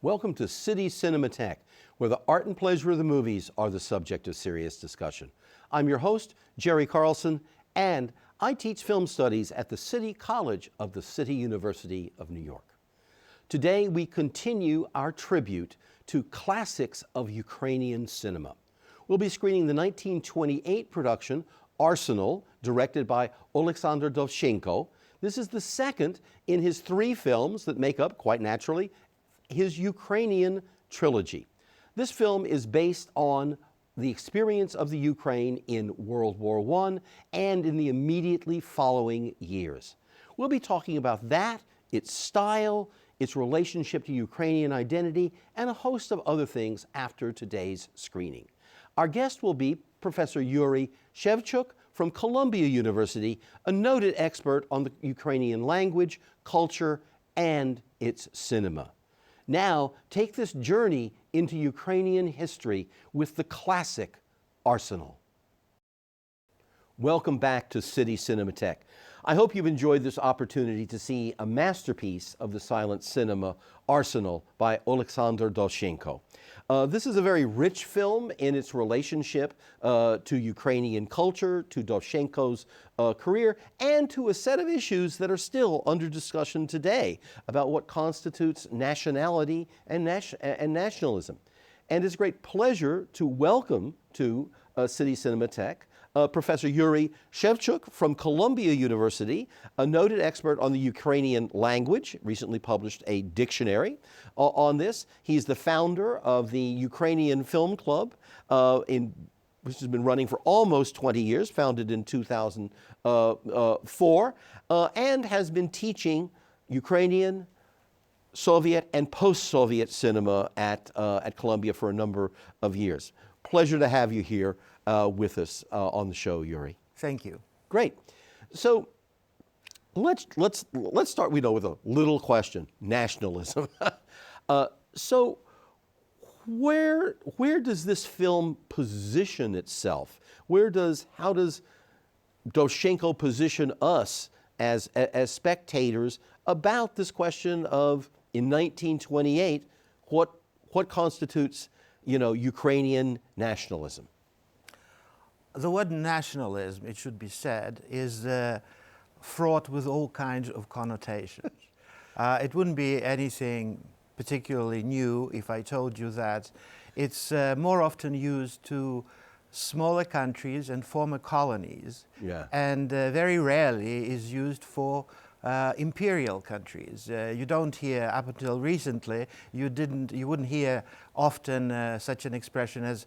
Welcome to City Cinematheque, where the art and pleasure of the movies are the subject of serious discussion. I'm your host, Jerry Carlson, and I teach film studies at the City College of the City University of New York. Today, we continue our tribute to classics of Ukrainian cinema. We'll be screening the 1928 production, Arsenal, directed by Alexander Dovzhenko. This is the second in his 3 films that make up, quite naturally, his Ukrainian trilogy. This film is based on the experience of the Ukraine in World War I and in the immediately following years. We'll be talking about that, its style, its relationship to Ukrainian identity, and a host of other things after today's screening. Our guest will be Professor Yuri Shevchuk from Columbia University, a noted expert on the Ukrainian language, culture, and its cinema. Now, take this journey into Ukrainian history with the classic Arsenal. Welcome back to City Cinematheque. I hope you've enjoyed this opportunity to see a masterpiece of the silent cinema, Arsenal, by Alexander Dovzhenko. This is a very rich film in its relationship to Ukrainian culture, to Dovzhenko's career, and to a set of issues that are still under discussion today about what constitutes nationality and nationalism. And it's a great pleasure to welcome to City Cinematheque Professor Yuri Shevchuk from Columbia University, a noted expert on the Ukrainian language, recently published a dictionary on this. He's the founder of the Ukrainian Film Club, which has been running for almost 20 years, founded in 2004, and has been teaching Ukrainian, Soviet, and post-Soviet cinema at Columbia for a number of years. Pleasure to have you here with us on the show, Yuri. Thank you. Great. So let's start, with a little question: nationalism. So where does this film position itself? How does Dovzhenko position us as spectators about this question of, in 1928, what constitutes, Ukrainian nationalism? The word nationalism, it should be said, is fraught with all kinds of connotations. It wouldn't be anything particularly new if I told you that it's more often used to smaller countries and former colonies, and very rarely is used for imperial countries. You don't hear, up until recently, you wouldn't hear often such an expression as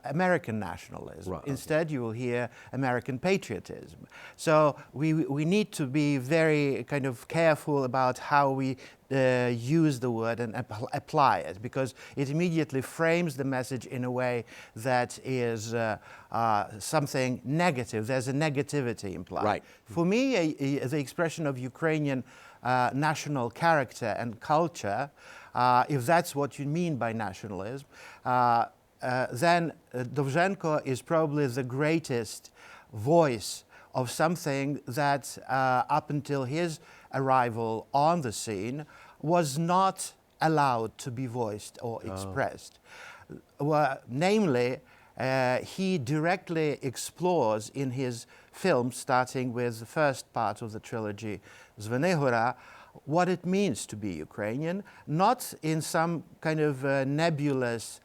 American nationalism. Right. Instead, you will hear American patriotism. So we need to be very kind of careful about how we use the word and apply it, because it immediately frames the message in a way that is something negative. There's a negativity implied. Right. For me, the expression of Ukrainian national character and culture, if that's what you mean by nationalism, then Dovzhenko is probably the greatest voice of something that up until his arrival on the scene was not allowed to be voiced or expressed. Namely, he directly explores in his films, starting with the first part of the trilogy, Zvenigora, what it means to be Ukrainian, not in some kind of nebulous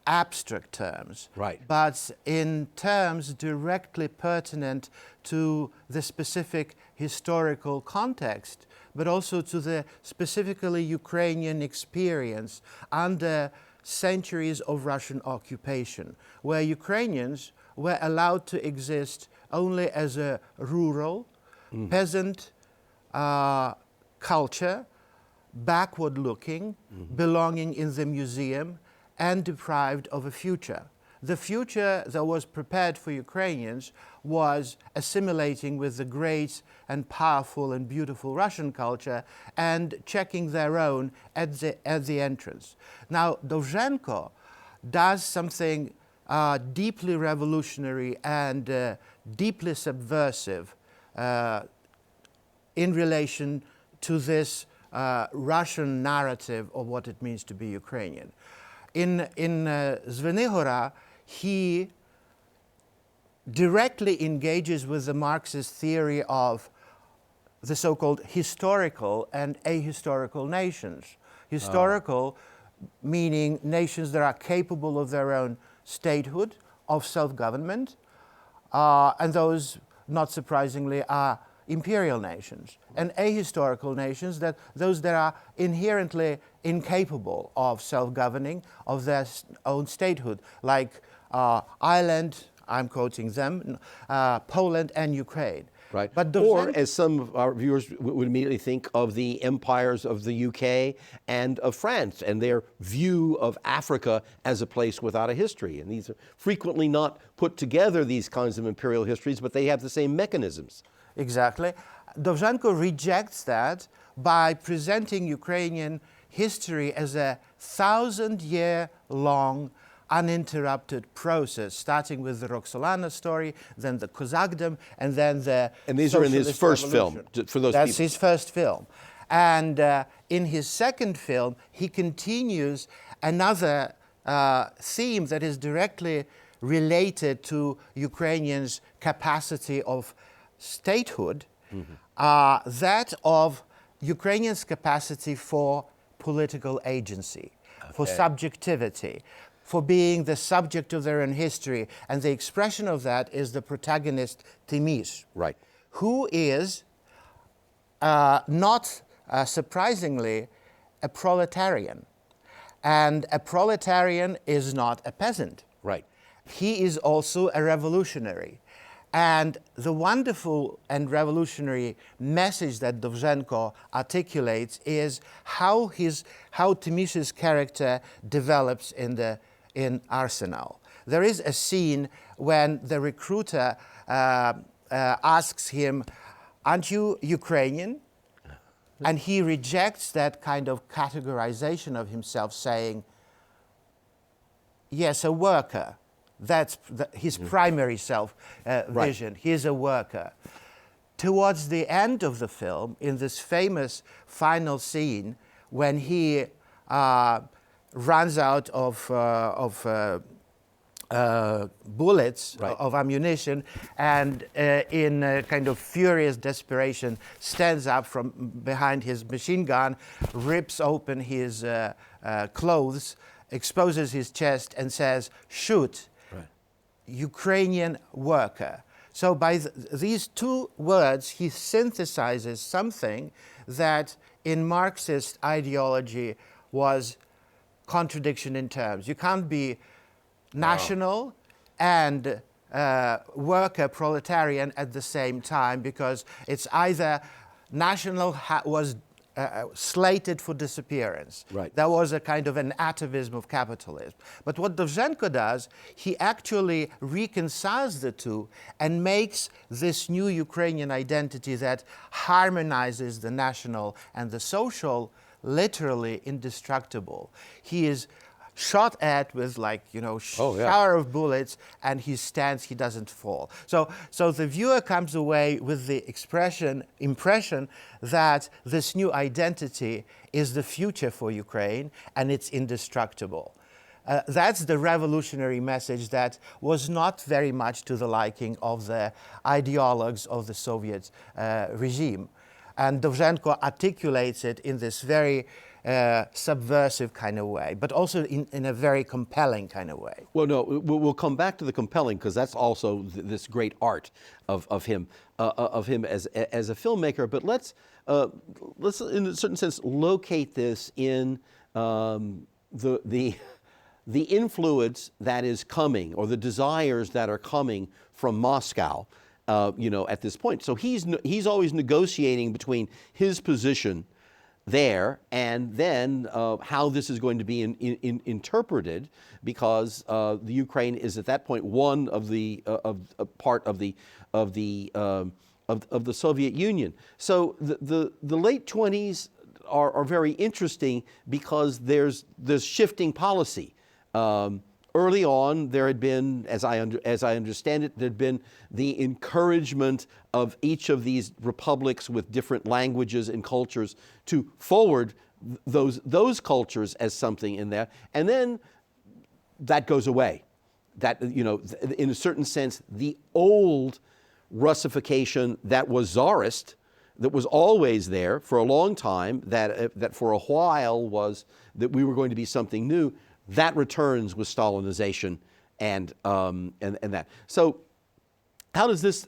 abstract terms, right, but in terms directly pertinent to the specific historical context, but also to the specifically Ukrainian experience under centuries of Russian occupation, where Ukrainians were allowed to exist only as a rural, peasant culture, backward-looking, belonging in the museum, and deprived of a future. The future that was prepared for Ukrainians was assimilating with the great and powerful and beautiful Russian culture and checking their own at the entrance. Now, Dovzhenko does something deeply revolutionary and deeply subversive in relation to this Russian narrative of what it means to be Ukrainian. In Zvenigora, he directly engages with the Marxist theory of the so-called historical and ahistorical nations. Historical meaning nations that are capable of their own statehood, of self-government, and those, not surprisingly, are imperial nations. And ahistorical nations, those that are inherently incapable of self-governing, of their own statehood, like Ireland, I'm quoting them, Poland and Ukraine. Right. But or, as some of our viewers would immediately think of the empires of the UK and of France and their view of Africa as a place without a history. And these are frequently not put together, these kinds of imperial histories, but they have the same mechanisms. Exactly. Dovzhenko rejects that by presenting Ukrainian history as a 1,000-year-long uninterrupted process, starting with the Roxolana story, then the Kozakdom, and then the And these are in his first film, for those That's people. his first film. And in his second film, he continues another theme that is directly related to Ukrainians' capacity of statehood, that of Ukrainians' capacity for political agency, for subjectivity, for being the subject of their own history. And the expression of that is the protagonist Timis, Right. who is not surprisingly a proletarian. And a proletarian is not a peasant. Right. He is also a revolutionary. And the wonderful and revolutionary message that Dovzhenko articulates is how Timis's character develops in Arsenal. There is a scene when the recruiter asks him, "Aren't you Ukrainian?" And he rejects that kind of categorization of himself, saying, "Yes, a worker." That's his primary self-vision. Right. He is a worker. Towards the end of the film, in this famous final scene, when he runs out of bullets, Right. of ammunition, and in a kind of furious desperation stands up from behind his machine gun, rips open his clothes, exposes his chest, and says, "Shoot." Right. Ukrainian worker. So by these two words, he synthesizes something that in Marxist ideology was contradiction in terms. You can't be national and worker proletarian at the same time, because it's either national was slated for disappearance. Right. There was a kind of an atavism of capitalism. But what Dovzhenko does, he actually reconciles the two and makes this new Ukrainian identity that harmonizes the national and the social literally indestructible. He is shot at with, like, shower of bullets, and he stands, he doesn't fall. So the viewer comes away with the impression that this new identity is the future for Ukraine and it's indestructible. That's the revolutionary message that was not very much to the liking of the ideologues of the Soviet regime. And Dovzhenko articulates it in this very subversive kind of way, but also in a very compelling kind of way. Well, no, we'll come back to the compelling, because that's also this great art of him as a filmmaker. But let's in a certain sense locate this in the influence that is coming, or the desires that are coming from Moscow. At this point, so he's always negotiating between his position there and then how this is going to be interpreted, because the Ukraine is at that point one of the part of the Soviet Union. So the late 20s are very interesting, because there's shifting policy early on, there had been, as I understand it, there'd been the encouragement of each of these republics with different languages and cultures to forward those cultures as something in there, and then that goes away. That, you know, in a certain sense, the old Russification that was Tsarist, that was always there for a long time, that for a while was that we were going to be something new, that returns with Stalinization and that. So how does this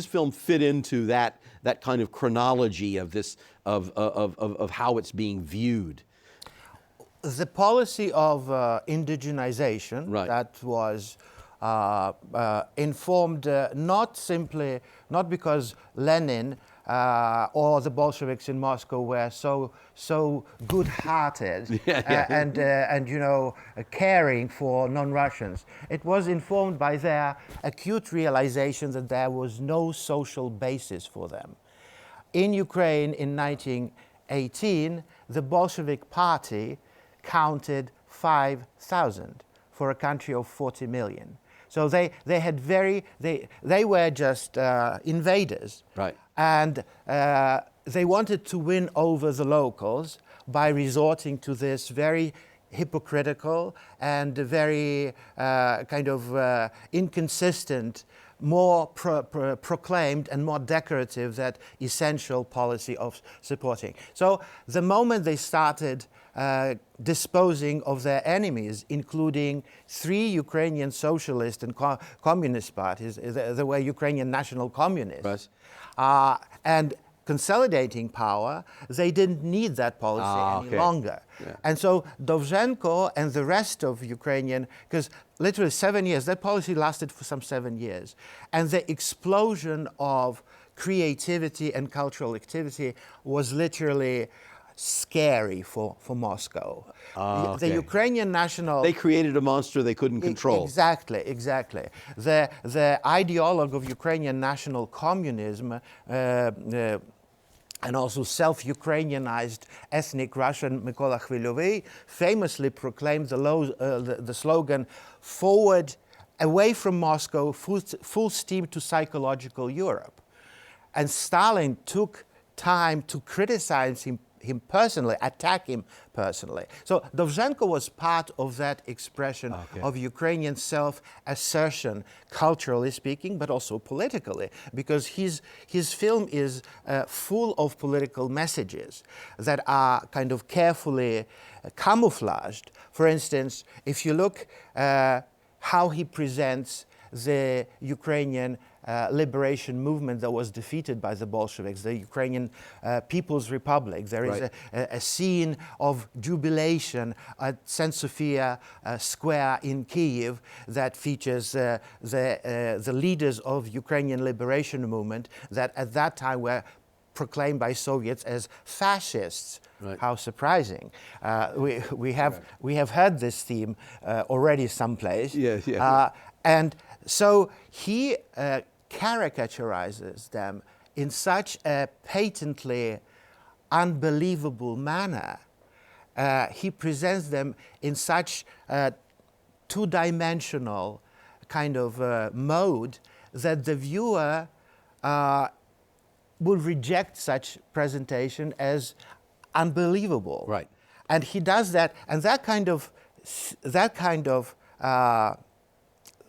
film fit into that kind of chronology of this of how it's being viewed? The policy of indigenization, Right, that was informed not because Lenin or the Bolsheviks in Moscow were so good-hearted and you know, caring for non-Russians. It was informed by their acute realization that there was no social basis for them. In Ukraine in 1918, the Bolshevik Party counted 5,000 for a country of 40 million. So they were just invaders. Right. And they wanted to win over the locals by resorting to this very hypocritical and very kind of inconsistent, more proclaimed and more decorative than essential policy of supporting. So the moment they started disposing of their enemies, including 3 Ukrainian socialist and communist parties, they were Ukrainian national communists, right, and consolidating power, they didn't need that policy any longer. Yeah. And so Dovzhenko and the rest of Ukrainian, because literally 7 years, that policy lasted for some 7 years, and the explosion of creativity and cultural activity was literally scary for Moscow. The Ukrainian national... They created a monster they couldn't control. Exactly. The ideologue of Ukrainian national communism and also self-Ukrainianized ethnic Russian Mykola Khviliovy famously proclaimed the slogan, "Forward, away from Moscow, full steam to psychological Europe." And Stalin took time to criticize him personally, attack him personally. So Dovzhenko was part of that expression of Ukrainian self-assertion, culturally speaking, but also politically, because his film is full of political messages that are kind of carefully camouflaged. For instance, if you look how he presents the Ukrainian liberation movement that was defeated by the Bolsheviks, the Ukrainian People's Republic. There is a scene of jubilation at St. Sophia Square in Kyiv that features the leaders of Ukrainian liberation movement that at that time were proclaimed by Soviets as fascists. Right. How surprising! We have heard this theme already someplace. And so he caricaturizes them in such a patently unbelievable manner. He presents them in such a two-dimensional kind of mode that the viewer will reject such presentation as unbelievable. Right. And he does that, and that kind of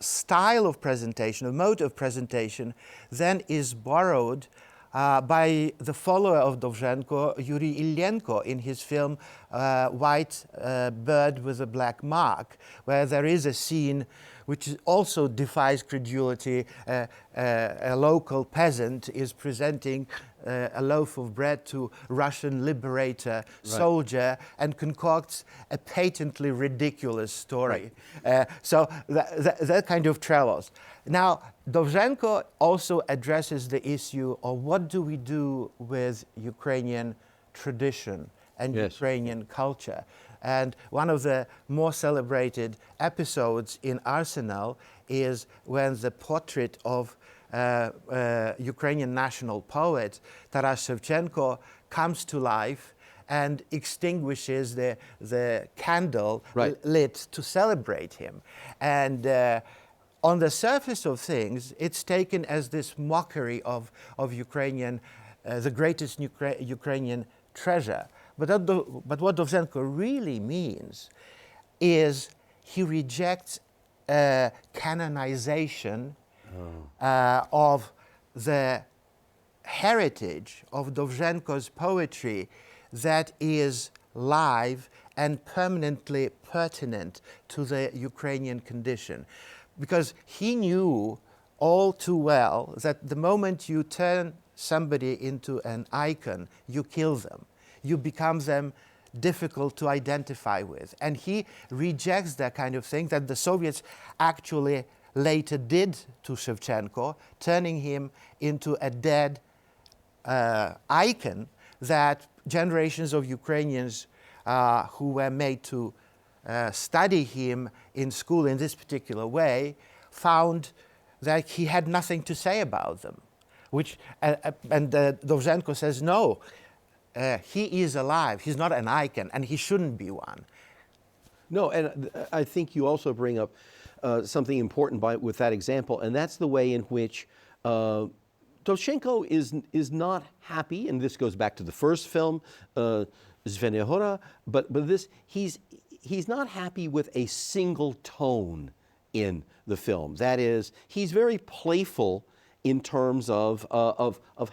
style of presentation, a mode of presentation, then is borrowed by the follower of Dovzhenko, Yuri Ilyenko, in his film White Bird with a Black Mark, where there is a scene which also defies credulity. A local peasant is presenting a loaf of bread to Russian liberator soldier and concocts a patently ridiculous story. So that kind of travels. Now, Dovzhenko also addresses the issue of what do we do with Ukrainian tradition and Ukrainian culture. And one of the more celebrated episodes in Arsenal is when the portrait of Ukrainian national poet Taras Shevchenko comes to life and extinguishes the candle Right. lit to celebrate him. And on the surface of things, it's taken as this mockery of Ukrainian, the greatest Ukrainian treasure. But what Dovzhenko really means is he rejects canonization of the heritage of Dovzhenko's poetry that is live and permanently pertinent to the Ukrainian condition. Because he knew all too well that the moment you turn somebody into an icon, you kill them. You become them difficult to identify with. And he rejects that kind of thing that the Soviets actually later did to Shevchenko, turning him into a dead icon that generations of Ukrainians who were made to study him in school in this particular way found that he had nothing to say about them. Dovzhenko says, no, he is alive. He's not an icon, and he shouldn't be one. No, and I think you also bring up something important with that example, and that's the way in which Dovzhenko is not happy, and this goes back to the first film, Zvenehora, but this he's not happy with a single tone in the film. That is, he's very playful in terms of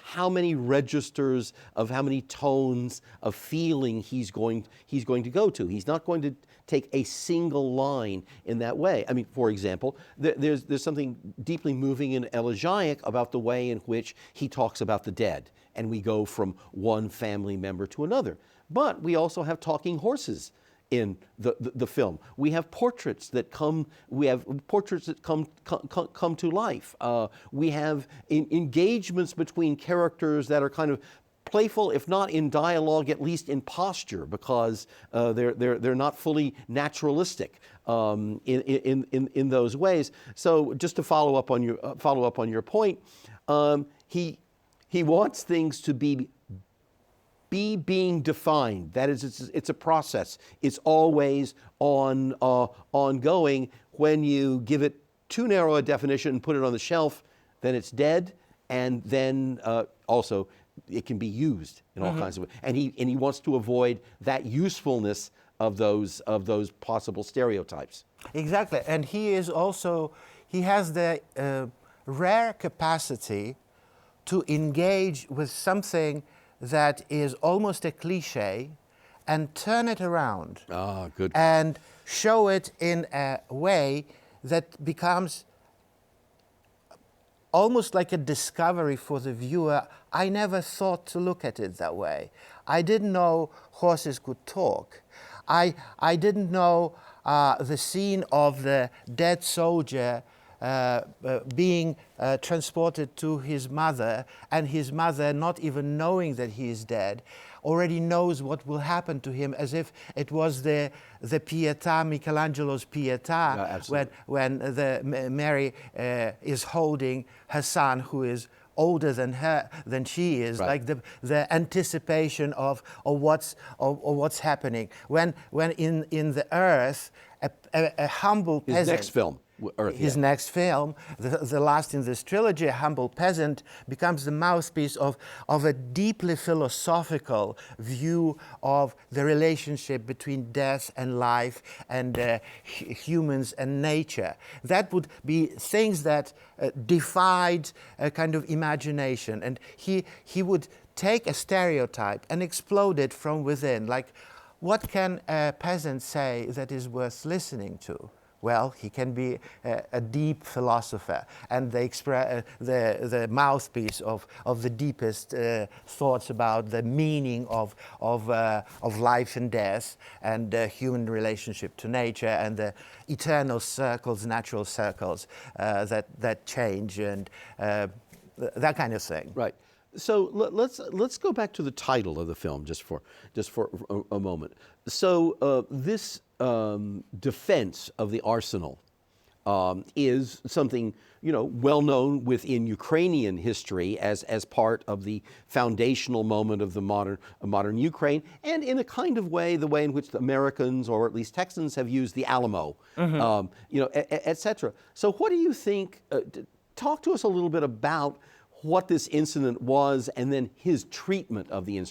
how many registers, of how many tones of feeling he's going to go to. He's not going to take a single line in that way. I mean, for example, there's something deeply moving in Elegiac about the way in which he talks about the dead, and we go from one family member to another. But we also have talking horses in the film. We have portraits that come. We have portraits that come to life. We have engagements between characters that are kind of playful, if not in dialogue, at least in posture, because they're not fully naturalistic in those ways. So just to follow up on your point, he wants things to be being defined. That is, it's a process. It's always ongoing. When you give it too narrow a definition and put it on the shelf, then it's dead, and then also it can be used in all kinds of ways. And he wants to avoid that usefulness of those possible stereotypes. Exactly, and he has the rare capacity to engage with something that is almost a cliche and turn it around. Ah, good. And show it in a way that becomes almost like a discovery for the viewer. I never thought to look at it that way. I didn't know horses could talk. I didn't know the scene of the dead soldier being transported to his mother, and his mother, not even knowing that he is dead, already knows what will happen to him, as if it was the Pietà, Michelangelo's Pietà, when Mary is holding her son, who is older than she is, right. Like the anticipation of what's happening. When in the earth, a humble peasant. His next film. His next film, the last in this trilogy, A Humble Peasant, becomes the mouthpiece of a deeply philosophical view of the relationship between death and life, and humans and nature. That would be things that defied a kind of imagination. And he would take a stereotype and explode it from within. Like, what can a peasant say that is worth listening to? Well, he can be a deep philosopher, and the mouthpiece of the deepest thoughts about the meaning of life and death, and human relationship to nature, and the eternal circles, natural circles that change, and that kind of thing. Right. So let's go back to the title of the film just for a moment. So this defense of the arsenal is something, you know, well known within Ukrainian history as part of the foundational moment of the modern Ukraine, and in a kind of way, the way in which the Americans, or at least Texans, have used the Alamo, you know, et cetera. So what do you think? Talk to us a little bit about what this incident was, and then his treatment of the,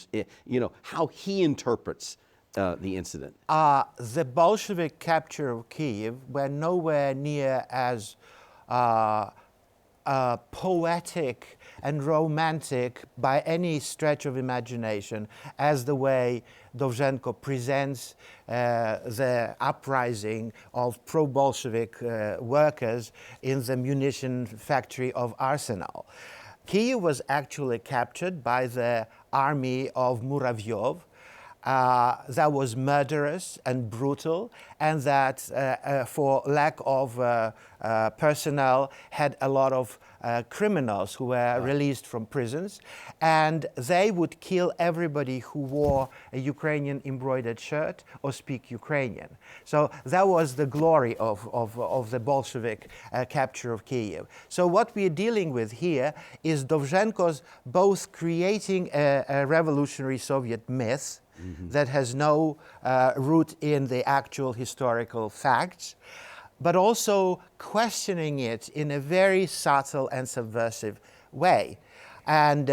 you know, how he interprets the incident. The Bolshevik capture of Kyiv were nowhere near as poetic and romantic by any stretch of imagination as the way Dovzhenko presents the uprising of pro-Bolshevik workers in the munition factory of Arsenal. Kyiv was actually captured by the army of Muravyov. That was murderous and brutal, and that for lack of personnel had a lot of criminals who were released from prisons, and they would kill everybody who wore a Ukrainian embroidered shirt or speak Ukrainian. So that was the glory of the Bolshevik capture of Kyiv. So what we're dealing with here is Dovzhenko's both creating a revolutionary Soviet myth that has no root in the actual historical facts, but also questioning it in a very subtle and subversive way, and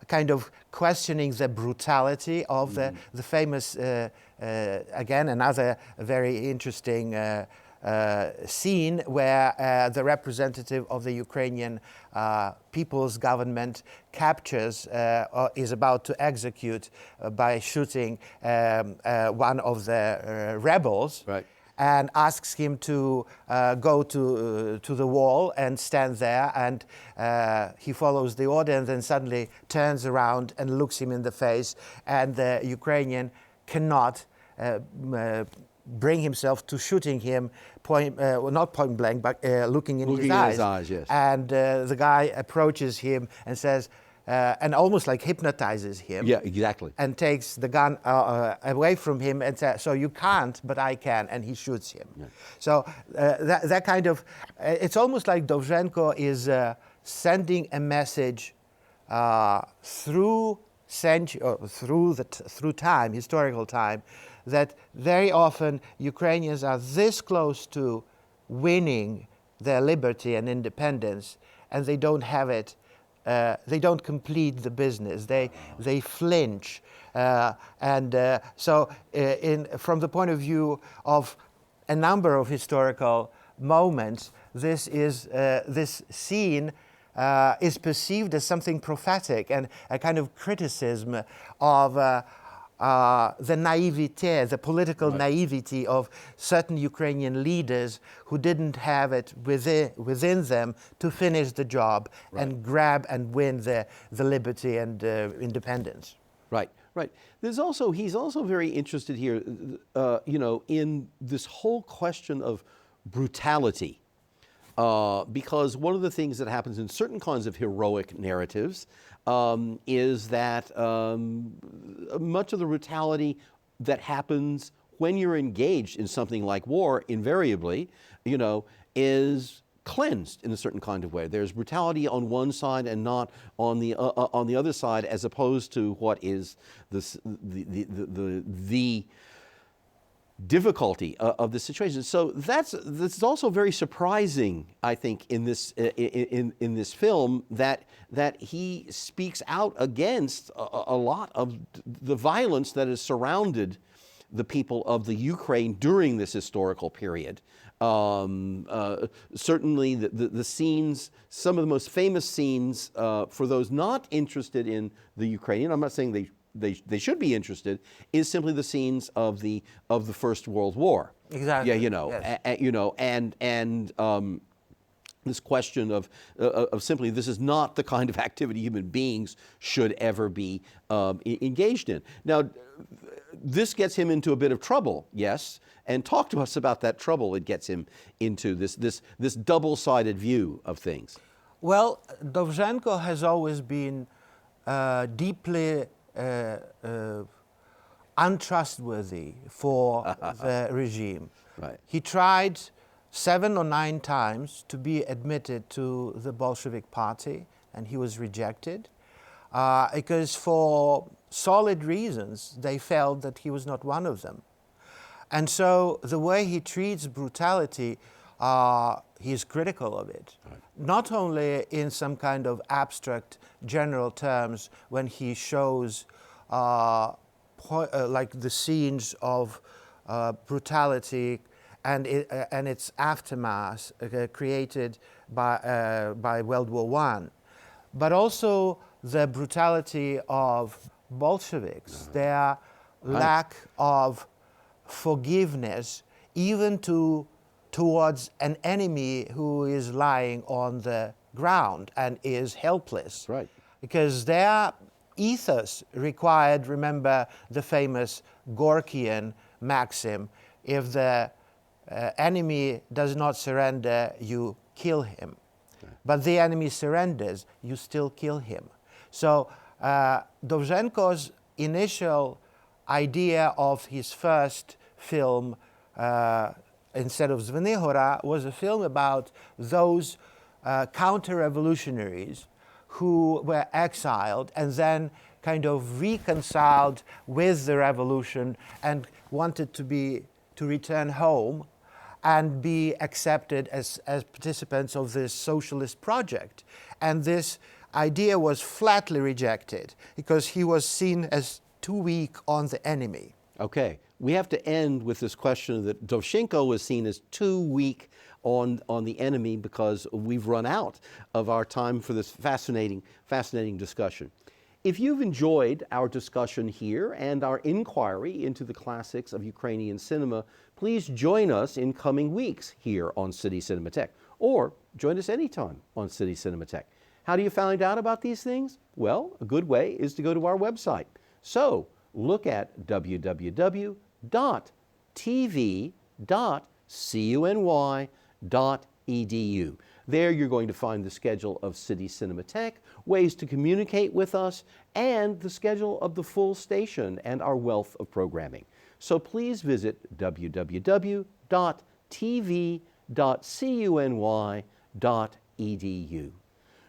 kind of questioning the brutality of the famous, again, another very interesting scene where the representative of the Ukrainian People's Government captures or is about to execute by shooting one of the rebels. Right. And asks him to go to the wall and stand there, and he follows the order and then suddenly turns around and looks him in the face, and the Ukrainian cannot bring himself to shooting him not point blank, but looking in his eyes. Yes. And the guy approaches him and says, and almost like hypnotizes him. Yeah, exactly. And takes the gun away from him and says, so you can't, but I can, and he shoots him. Yeah. So that kind of, it's almost like Dovzhenko is sending a message through time, historical time, that very often Ukrainians are this close to winning their liberty and independence, and they don't have it. They don't complete the business. They flinch, so from the point of view of a number of historical moments, this scene is perceived as something prophetic and a kind of criticism of the naivete, the political naivety of certain Ukrainian leaders who didn't have it within them to finish the job and grab and win the liberty and independence. Right, right. He's also very interested here, you know, in this whole question of brutality, because one of the things that happens in certain kinds of heroic narratives is that much of the brutality that happens when you're engaged in something like war, invariably, you know, is cleansed in a certain kind of way. There's brutality on one side and not on the other side, as opposed to what is the difficulty of the situation. So this is also very surprising, I think, in this in this film, that he speaks out against a lot of the violence that has surrounded the people of the Ukraine during this historical period. Certainly the scenes, some of the most famous scenes for those not interested in the Ukrainian, I'm not saying they should be interested, is simply the scenes of the First World War. Exactly. Yeah, you know, yes. you know, and this question of simply, this is not the kind of activity human beings should ever be engaged in. Now, this gets him into a bit of trouble, yes, and talk to us about that trouble it gets him into, this double-sided view of things. Well, Dovzhenko has always been deeply untrustworthy for the regime. Right. He tried 7 or 9 times to be admitted to the Bolshevik Party, and he was rejected because for solid reasons they felt that he was not one of them. And so the way he treats brutality, he is critical of it. Right. Not only in some kind of abstract general terms when he shows like the scenes of brutality and its aftermath created by World War I, but also the brutality of Bolsheviks, their lack of forgiveness even towards an enemy who is lying on the ground and is helpless. Right. Because their ethos required, remember the famous Gorkian maxim, if the enemy does not surrender, you kill him. Okay. But the enemy surrenders, you still kill him. So Dovzhenko's initial idea of his first film, instead of Zveni Hora, was a film about those counter-revolutionaries who were exiled and then kind of reconciled with the revolution and wanted to return home and be accepted as participants of this socialist project. And this idea was flatly rejected because he was seen as too weak on the enemy. Okay, we have to end with this question that Dovzhenko was seen as too weak on the enemy because we've run out of our time for this fascinating discussion. If you've enjoyed our discussion here and our inquiry into the classics of Ukrainian cinema, please join us in coming weeks here on City Cinematheque, or join us anytime on City Cinematheque. How do you find out about these things? Well, a good way is to go to our website. So look at www.tv.cuny.edu. There you're going to find the schedule of City Cinematheque, ways to communicate with us, and the schedule of the full station and our wealth of programming. So please visit www.tv.cuny.edu.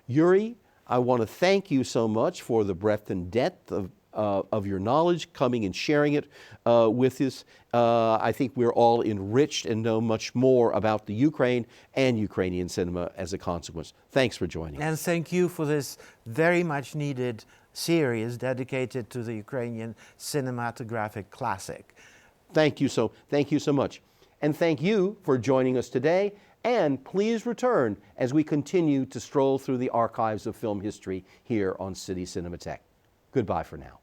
Yuri, I want to thank you so much for the breadth and depth of your knowledge, coming and sharing it with us. I think we're all enriched and know much more about the Ukraine and Ukrainian cinema as a consequence. Thanks for joining us. And thank you for this very much needed series dedicated to the Ukrainian cinematographic classic. Thank you so much. And thank you for joining us today. And please return as we continue to stroll through the archives of film history here on City Cinematheque. Goodbye for now.